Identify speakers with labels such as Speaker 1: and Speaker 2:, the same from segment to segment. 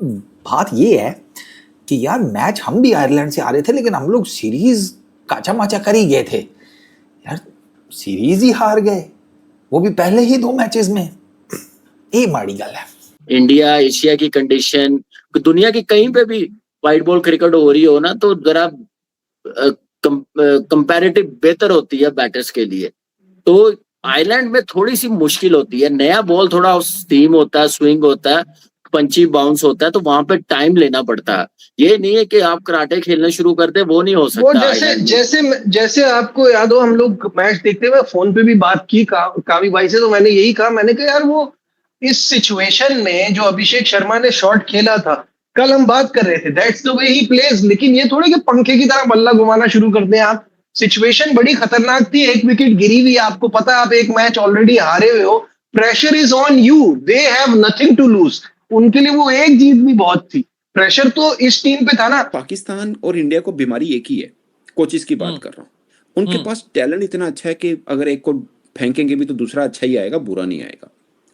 Speaker 1: बात ये है कि यार मैच हम भी आयरलैंड से आ रहे थे, लेकिन हम लोग सीरीज काचा माचा कर ही गए थे यार। सीरीज ही हार गए, वो भी पहले ही 2 मैचेस में। ये माड़ी गल है।
Speaker 2: इंडिया एशिया की कंडीशन, दुनिया की कहीं पे भी वाइट बॉल क्रिकेट हो रही हो ना, तो जरा कंपैरेटिव बेहतर होती है बैटर्स के लिए। तो आयरलैंड में थोड़ी सी मुश्किल होती है, नया बॉल थोड़ा स्टीम होता है, स्विंग होता है, पंची बाउंस होता है, तो वहां पे टाइम लेना पड़ता है। ये नहीं है कि आप कराटे खेलना शुरू कर दे, वो नहीं हो सकता।
Speaker 3: वो जैसे आपको याद हो, हम लोग मैच देखते हुए फोन पे भी बात की कावी भाई से, तो मैंने यही कहा, मैंने कहा यार वो इस सिचुएशन में जो अभिषेक शर्मा ने शॉट खेला था, कल हम बात कर रहे थे that's the way he plays, लेकिन ये थोड़ी कि पंखे की तरह बल्ला घुमाना शुरू कर दें आप। सिचुएशन बड़ी खतरनाक थी, एक विकेट गिरी हुई, आपको पता है आप एक मैच ऑलरेडी हारे हुए हो, pressure is on you, they have nothing to lose. उनके लिए वो एक जीत भी बहुत थी, प्रेशर तो इस टीम पे था ना।
Speaker 4: पाकिस्तान और इंडिया को बीमारी एक ही है, कोचेस की बात कर रहा हूँ। उनके पास टैलेंट इतना अच्छा है कि अगर एक को फेंकेंगे भी तो दूसरा अच्छा ही आएगा, बुरा नहीं आएगा,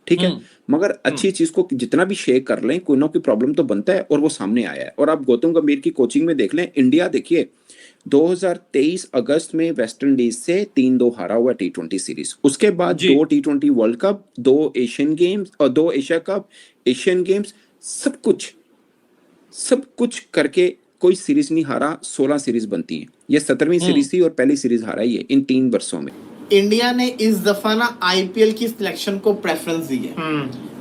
Speaker 4: ठीक है। मगर अच्छी चीज को जितना भी शेक कर लें, कोई ना कोई प्रॉब्लम तो बनता है, और वो सामने आया है। और आप गौतम गंभीर की कोचिंग में देख लें, इंडिया देखिए 2023 अगस्त में वेस्ट इंडीज से 3-2 हारा हुआ T20 सीरीज। उसके बाद 2 T20 world cup, 2 Asian games और 2 एशिया कप, एशियन गेम्स, सब कुछ करके कोई सीरीज नहीं हारा। 16 सीरीज बनती है, ये 17वीं सीरीज थी और पहली सीरीज हारा ही है इन 3 वर्षों में।
Speaker 5: इंडिया ने इस दफा ना आईपीएल की सिलेक्शन को प्रेफरेंस दी है।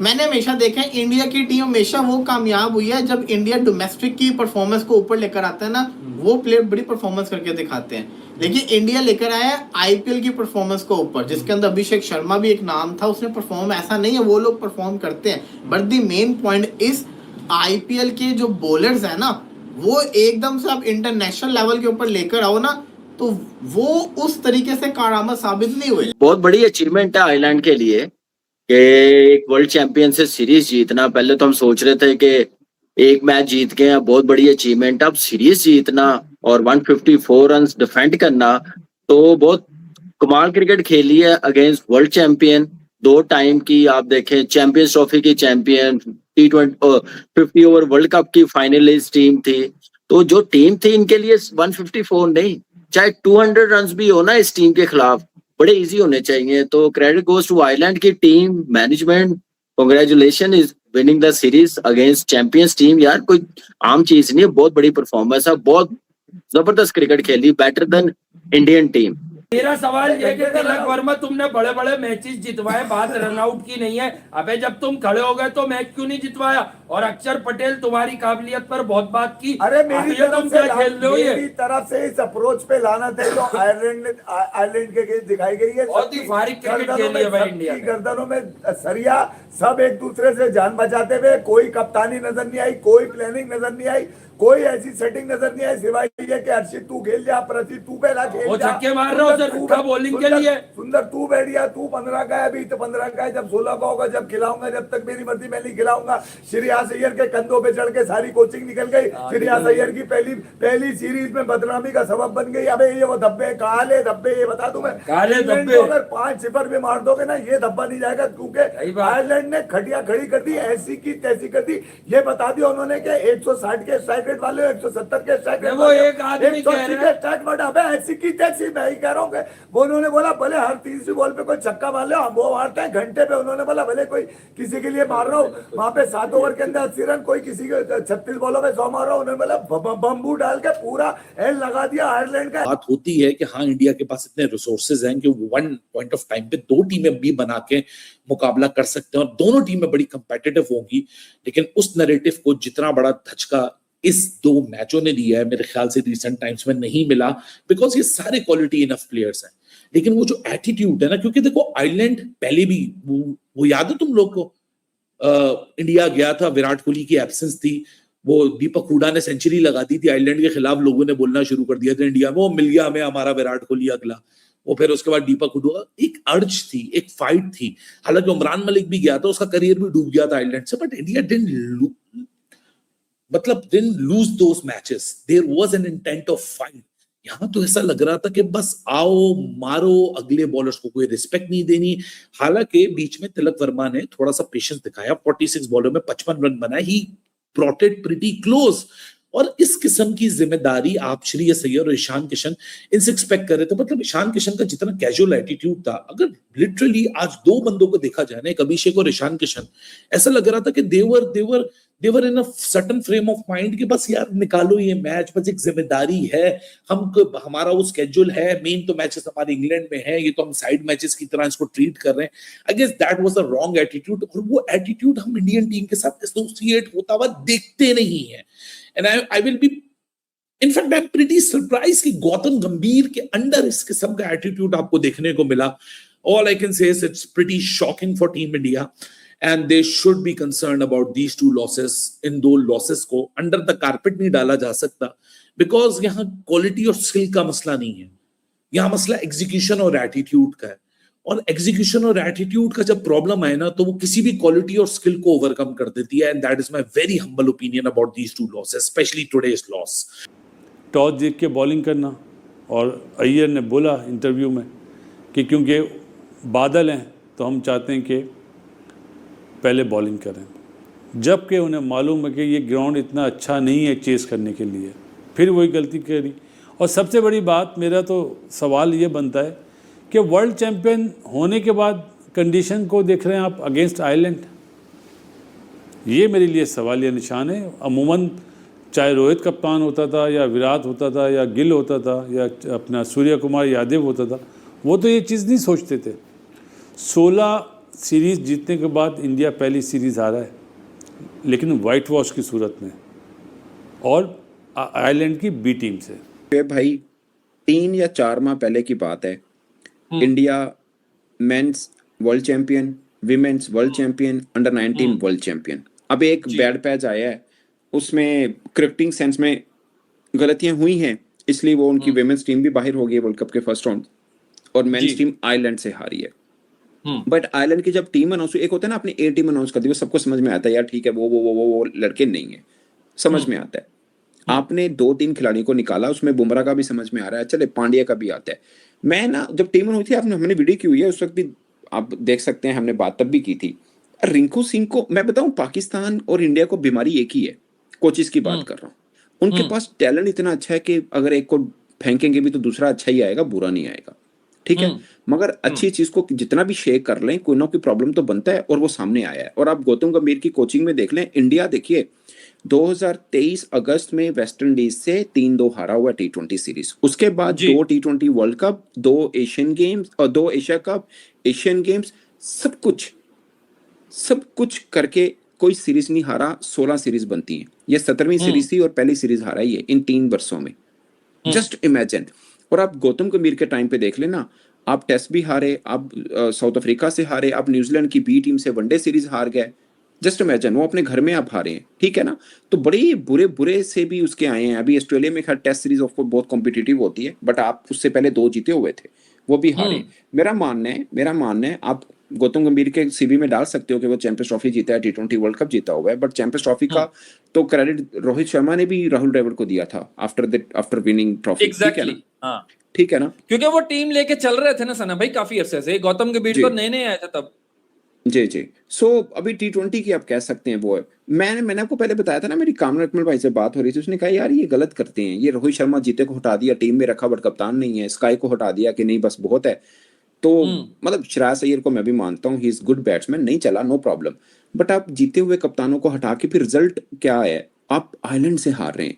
Speaker 5: मैंने हमेशा देखा है इंडिया की टीम हमेशा वो कामयाब हुई है जब इंडिया डोमेस्टिक की परफॉर्मेंस को ऊपर लेकर आता है ना, वो प्लेयर बड़ी परफॉर्मेंस करके दिखाते हैं। लेकिन इंडिया लेकर आया है आईपीएल की परफॉर्मेंस को ऊपर, जिसके अंदर अभिषेक शर्मा भी एक नाम था, उसने परफॉर्म, ऐसा नहीं है वो लोग परफॉर्म करते हैं, बट द मेन पॉइंट इस आईपीएल के जो बॉलर्स है ना, वो एकदम से आप इंटरनेशनल लेवल के ऊपर लेकर आओ ना, तो वो उस तरीके से कारआमद साबित नहीं हुए।
Speaker 2: बहुत बड़ी अचीवमेंट है आयरलैंड के लिए कि एक वर्ल्ड चैंपियन से सीरीज जीतना। पहले तो हम सोच रहे थे कि एक मैच जीत गए हैं, बहुत बड़ी अचीवमेंट। अब सीरीज जीतना और 154 रन डिफेंड करना, तो बहुत कमाल क्रिकेट खेली है अगेंस्ट वर्ल्ड चैंपियन। 2 टाइम की आप देखें चैंपियंस ट्रॉफी की champion, T20 50 over world cup की फाइनलिस्ट टीम थी। तो जो टीम थी इनके लिए 154 नहीं, चाहे 200 रन भी हो ना इस टीम के खिलाफ, बड़े इजी होने चाहिए। तो क्रेडिट गोज टू आयरलैंड की team management, congratulation is winning the series against champions team. यार कोई आम चीज नहीं है, बहुत बड़ी परफॉर्मेंस है, बहुत जबरदस्त क्रिकेट खेली, बेटर देन इंडियन टीम।
Speaker 6: मेरा सवाल ये कि तिलक वर्मा तुमने बड़े बड़े मैचेस जितवाए, बात रनआउट की नहीं है। अबे जब तुम खड़े हो गए तो मैच क्यों नहीं जितवाया? और अक्षर पटेल तुम्हारी काबिलियत पर बहुत बात की।
Speaker 7: अरे मेरी
Speaker 6: तुम क्या खेल रहे हो?
Speaker 7: मेरी तरफ से इस अप्रोच पे लाना थे जो आयरलैंड के दिखाई गई है।
Speaker 6: बहुत ही फारिग क्रिकेट खेली है भाई इंडिया।
Speaker 7: गर्दनों में सरिया, सब एक दूसरे से जान बचाते हुए, कोई कप्तानी नजर नहीं आई, कोई प्लानिंग नजर नहीं आई, कोई ऐसी सेटिंग नजर नहीं आई, सिवाय ये कि अर्शित तू खेल जा, प्रति तू पहला खेल जा,
Speaker 6: वो छक्के मार रहा है बॉलिंग के लिए।
Speaker 7: सुंदर तू बैठ गया, तू 15 का है, अभी तो 15 का है, जब 16 का होगा जब खिलाऊंगा, जब तक मेरी मर्जी मैं नहीं खिलाऊंगा। श्रेयस अय्यर के कंधों पे चढ़ के सारी कोचिंग निकल गई। श्रेयस अय्यर की पहली सीरीज में बदनामी का सबब बन गई। अबे ये वो धब्बे, काले धब्बे, ये बता दूं मैं,
Speaker 6: काले धब्बे
Speaker 7: अगर 5-0 भी मार दोगे ना, ये धब्बा नहीं जाएगा, क्योंकि आयरलैंड ने खटिया खड़ी कर दी, ऐसी की तैसी कर दी। ये बता दिया उन्होंने कि 160 के स्ट्राइक रेट वाले, 170 के स्ट्राइक रेट,
Speaker 6: वो एक आदमी कह रहा है
Speaker 7: स्ट्राइक रेट, अबे ऐसी की तैसी, मैं ही कह रहा हूँ। वो उन्होंने बोला भले हर तीसरी बॉल पे कोई छक्का मार ले, वो मारते हैं घंटे पे। उन्होंने बोला भले कोई किसी के लिए मार रहा हो, वहां पे 7 ओवर के अंदर 80 रन, कोई किसी के 36 बॉलों में 100 मार रहा हो। उन्होंने बोला बम्बू डाल के पूरा एल लगा दिया आयरलैंड का।
Speaker 8: बात होती है कि हाँ इंडिया के पास इतने रिसोर्सेज हैं कि वन पॉइंट ऑफ टाइम पे 2 टीमें भी बना के मुकाबला कर सकते हैं और दोनों टीमें बड़ी कंपेटिटिव होंगी। लेकिन उस नैरेटिव को जितना बड़ा धचका इस 2 मैचों ने दिया है, मेरे ख्याल से रिसेंट टाइम्स में नहीं मिला, बिकॉज ये सारे क्वालिटी इनफ प्लेयर्स हैं। लेकिन वो जो एटीट्यूड है ना, क्योंकि देखो आयरलैंड पहले भी वो याद है तुम लोग को, इंडिया गया था, विराट कोहली की एब्सेंस थी, वो दीपक हुडा ने सेंचुरी लगा दी थी आयरलैंड के खिलाफ, लोगों ने बोलना शुरू कर दिया था इंडिया में, वो मिल गया हमें हमारा विराट कोहली अगला। वो फिर उसके बाद दीपक हुडा, एक अर्ज थी, एक फाइट थी। हालांकि उमरान मलिक भी गया था, उसका करियर भी डूब गया था आयरलैंड से, but India didn't lose those matches. There was an intent of fight. यहां तो ऐसा लग रहा था कि बस आओ मारो, अगले बॉलर्स को कोई रिस्पेक्ट नहीं देनी। हालांकि बीच में तिलक वर्मा ने थोड़ा सा पेशेंस दिखाया, 46 बॉलों में 55 रन बनाए। ही brought it pretty close. और इस किस्म की जिम्मेदारी आप श्रेयस अय्यर और ईशान किशन इनसे एक्सपेक्ट कर रहे थे। मतलब ईशान किशन का जितना कैजुअल एटीट्यूड था, अगर लिटरली आज दो बंदों को देखा जाए ना, एक अभिषेक और ईशान किशन, ऐसा लग रहा था कि they were in a certain frame of mind कि बस यार निकालो ये मैच, बस एक जिम्मेदारी है, हमारा वो स्केड्यूल है, मेन तो मैचेस हमारे इंग्लैंड में है, ये तो हम साइड मैचेस की तरह इसको ट्रीट कर रहे हैं। I guess that was the wrong attitude, और वो एटीट्यूड हम इंडियन टीम के साथ एसोसिएट होता हुआ देखते नहीं है। And I will be, in fact, I'm pretty surprised कि गौतम गंभीर के अंडर इस किस्म का एटीट्यूड आपको देखने को मिला। All I can say is it's pretty shocking for Team India, and they should be concerned about these two losses. इन दो losses को under the carpet नहीं डाला जा सकता, because यहाँ quality और skill का मसला नहीं है, यहाँ मसला execution और attitude का है। और एग्जीक्यूशन और एटीट्यूड का जब प्रॉब्लम है ना, तो वो किसी भी क्वालिटी और स्किल को ओवरकम कर देती है। And that is my very humble opinion about these two losses, specially today's loss.
Speaker 9: Toss जीत के बॉलिंग करना, और अय्यर ने बोला इंटरव्यू में कि क्योंकि बादल हैं तो हम चाहते हैं कि पहले बॉलिंग करें, जबकि उन्हें मालूम है कि ये ग्राउंड इतना अच्छा नहीं है चेस करने के लिए, फिर वही गलती करी। और सबसे बड़ी बात, मेरा तो सवाल ये बनता है कि वर्ल्ड चैंपियन होने के बाद कंडीशन को देख रहे हैं आप अगेंस्ट आयरलैंड, ये मेरे लिए सवालिया निशान है। अमूमन चाहे रोहित कप्तान होता था, या विराट होता था, या गिल होता था, या अपना सूर्य कुमार यादव होता था, वो तो ये चीज़ नहीं सोचते थे। 16 सीरीज़ जीतने के बाद इंडिया पहली सीरीज़ हारा है, लेकिन वाइट वॉश की सूरत में, और आयरलैंड की बी टीम से।
Speaker 4: भाई 3 या 4 माह पहले की बात है, India mains world champion, women's world champion, under 19 world champion. अब एक बैड पैच आया है, उसमें क्रिकेटिंग सेंस में गलतियां हुई हैं, इसलिए वो उनकी विमेंस टीम भी बाहर हो गई है वर्ल्ड कप के फर्स्ट राउंड, और मेंस टीम आयरलैंड से हारी है। बट आयरलैंड की जब टीम अनाउंस, एक होता है ना अपनी ए टीम अनाउंस कर दी, वो सबको समझ में आता है यार ठीक है वो लड़के नहीं है, समझ में आता है। आपने 2-3 खिलाड़ियों को निकाला, उसमें बुमराह का भी समझ में आ रहा है, चले पांड्या का भी आता है। मैं ना जब टीम हुई थी, हमने वीडियो की हुई है, उस वक्त भी आप देख सकते हैं, हमने बात तब भी की थी। रिंकू सिंह को मैं बताऊं, पाकिस्तान और इंडिया को बीमारी एक ही है, कोचेस की बात कर रहा हूँ। उनके पास टैलेंट इतना अच्छा है कि अगर एक को फेंकेंगे भी तो दूसरा अच्छा ही आएगा, बुरा नहीं आएगा, ठीक है। मगर अच्छी चीज को जितना भी शेक कर लें, कोई ना कोई प्रॉब्लम तो बनता है, और वो सामने आया है। और आप गौतम गंभीर की कोचिंग में देख लें, इंडिया देखिए 2023 अगस्त में वेस्ट इंडीज से 3-2 हारा हुआ T20 सीरीज, उसके बाद 2 T20 world cup, 2 Asian games और 2 एशिया कप, एशियन गेम्स, सब कुछ करके कोई सीरीज नहीं हारा। 16 सीरीज बनती हैं, ये 17वीं सीरीज थी और पहली सीरीज हारा ही है इन 3 वर्षों में। Just imagine. और आप गौतम गंभीर के टाइम पे देख लेना, आप टेस्ट भी हारे, आप साउथ अफ्रीका से हारे, आप न्यूजीलैंड की बी टीम से वनडे सीरीज हार गए। जस्ट इमेजिन, वो अपने घर में आप हारे हैं, ठीक है ना। तो बड़े बुरे से भी उसके आए हैं। अभी ऑस्ट्रेलिया में खैर टेस्ट सीरीज ऑफ कोर्स बहुत कॉम्पिटिटिव होती है, बट आप उससे पहले 2 जीते हुए थे, वो भी हारे। मेरा मानना है आप गौतम गंभीर के सीवी में डाल सकते हो कि वो चैंपियंस ट्रॉफी जीता है, T20 वर्ल्ड कप जीता हुआ है, बट चैंपियंस ट्रॉफी का तो क्रेडिट रोहित शर्मा ने भी राहुल द्रविड़ को दिया था आफ्टर विनिंग ट्रॉफी, ठीक है ना,
Speaker 10: क्योंकि वो टीम लेके चल रहे थे ना सना भाई काफी अरसे से। गौतम गंभीर तो नए आए थे तब।
Speaker 4: जी। सो अभी T20 की आप कह सकते हैं वो है। मैंने आपको पहले बताया था ना, मेरी कामरान अकमल भाई से बात हो रही थी, उसने कहा यार ये गलत करते हैं, ये रोहित शर्मा जीते को हटा दिया, टीम में रखा बट कप्तान नहीं है, स्काई को हटा दिया कि नहीं बस बहुत है। तो मतलब श्रेयस अय्यर को मैं भी मानता हूँ, ही इज गुड बैट्समैन, नहीं चला नो प्रॉब्लम, बट आप जीते हुए कप्तानों को हटा के फिर रिजल्ट क्या है, आप आयरलैंड से हार रहे हैं।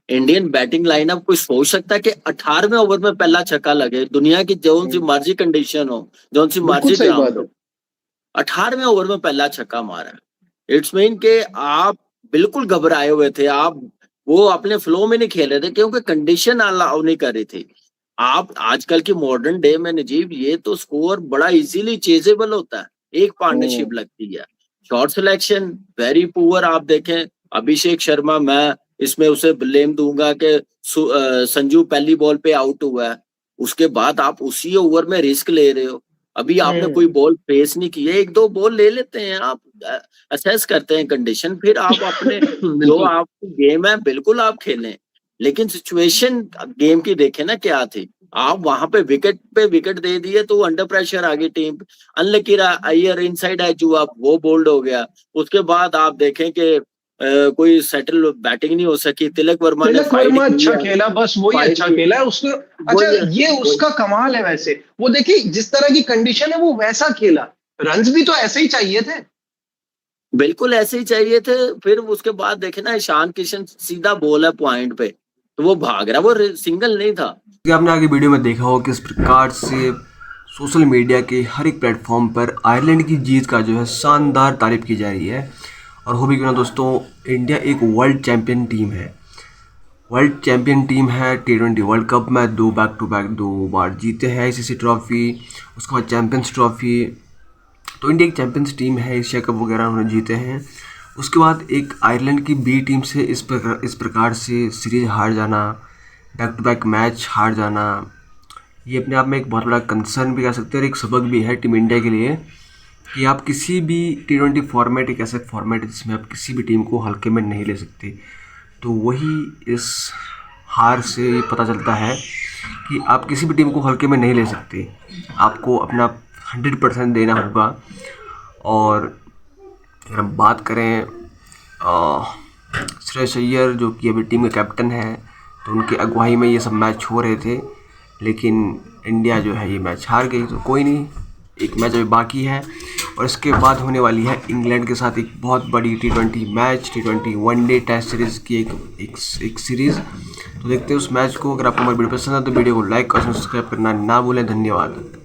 Speaker 2: इंडियन बैटिंग लाइनअप कोई सोच सकता है कि 18वें ओवर में पहला छक्का लगे, दुनिया की जो सी मर्जी कंडीशन हो, जो सी मर्जी ग्राउंड हो, 18वें ओवर में पहला छक्का मारा। इट्स मीन के आप बिल्कुल घबराए हुए थे, आप वो अपने फ्लो में नहीं खेल रहे थे क्योंकि कंडीशन अलाउ नहीं कर रही थी। आप आजकल की मॉडर्न डे में नजीब, ये तो स्कोर बड़ा इजीली चेजेबल होता है, एक पार्टनरशिप लगती है। Shot selection very poor. आप देखें अभिषेक शर्मा, मैं इसमें उसे ब्लेम दूंगा कि संजू पहली बॉल पे आउट हुआ है, उसके बाद आप उसी ओवर में रिस्क ले रहे हो। अभी आपने कोई बॉल फेस नहीं की है, 1-2 बॉल ले लेते हैं, आप असेस करते हैं कंडीशन, फिर आप अपने जो आपकी गेम है बिल्कुल आप खेलें। लेकिन सिचुएशन गेम की देखें ना क्या थी, आप वहां पे विकेट दे दिए तो अंडर प्रेशर आ गई team. Unlucky Iyer inside edge हुआ, वो बोल्ड हो गया। उसके बाद आप देखें कि कोई सेटल बैटिंग नहीं हो सकी। तिलक वर्मा ने
Speaker 3: तिलक वर्मा
Speaker 2: फाइट की
Speaker 3: अच्छा
Speaker 2: है,
Speaker 3: खेला, बस वही
Speaker 2: फाइट
Speaker 3: अच्छा
Speaker 2: की-
Speaker 3: खेला है उसको। अच्छा,
Speaker 2: वही-
Speaker 3: ये उसका कमाल है। वैसे वो देखिए जिस तरह की कंडीशन है वो वैसा खेला, रन्स भी तो ऐसे ही चाहिए थे।
Speaker 2: बिल्कुल ऐसे ही चाहिए थे। फिर उसके बाद देखे ना, ईशान किशन सीधा बॉल है पॉइंट पे, तो वो भाग रहा, वो सिंगल नहीं था।
Speaker 11: कि आपने आगे वीडियो में देखा हो किस प्रकार से सोशल मीडिया के हर एक प्लेटफॉर्म पर आयरलैंड की जीत का जो है शानदार तारीफ की जा रही है। और हो भी क्यों ना दोस्तों, इंडिया एक वर्ल्ड चैंपियन टीम है। वर्ल्ड चैंपियन टीम है। T20 वर्ल्ड कप में 2 बैक टू बैक 2 बार जीते हैं ICC ट्रॉफी, उसके बाद चैंपियंस ट्रॉफी। तो इंडिया एक चैंपियंस टीम है, एशिया कप वगैरह उन्होंने जीते हैं। उसके बाद एक आयरलैंड की बी टीम से इस प्रकार से सीरीज हार जाना, बैक टू बैक मैच हार जाना, ये अपने आप में एक बहुत बड़ा कंसर्न भी कह सकते हैं और एक सबक भी है टीम इंडिया के लिए कि आप किसी भी T20 फॉर्मेट एक ऐसा फॉर्मेट है जिसमें आप किसी भी टीम को हल्के में नहीं ले सकते। तो वही इस हार से पता चलता है कि आप किसी भी टीम को हल्के में नहीं ले सकते, आपको अपना 100% देना होगा। और अगर हम बात करें श्रेयस अय्यर जो कि अभी टीम के कैप्टन है, तो उनके अगुवाई में ये सब मैच हो रहे थे, लेकिन इंडिया जो है ये मैच हार गई। तो कोई नहीं, एक मैच अभी बाकी है और इसके बाद होने वाली है इंग्लैंड के साथ एक बहुत बड़ी T20 match, T20 one day test series की एक सीरीज़। तो देखते हैं उस मैच को। अगर आपको हमारी वीडियो पसंद है तो वीडियो को लाइक और सब्सक्राइब करना ना भूलें। धन्यवाद।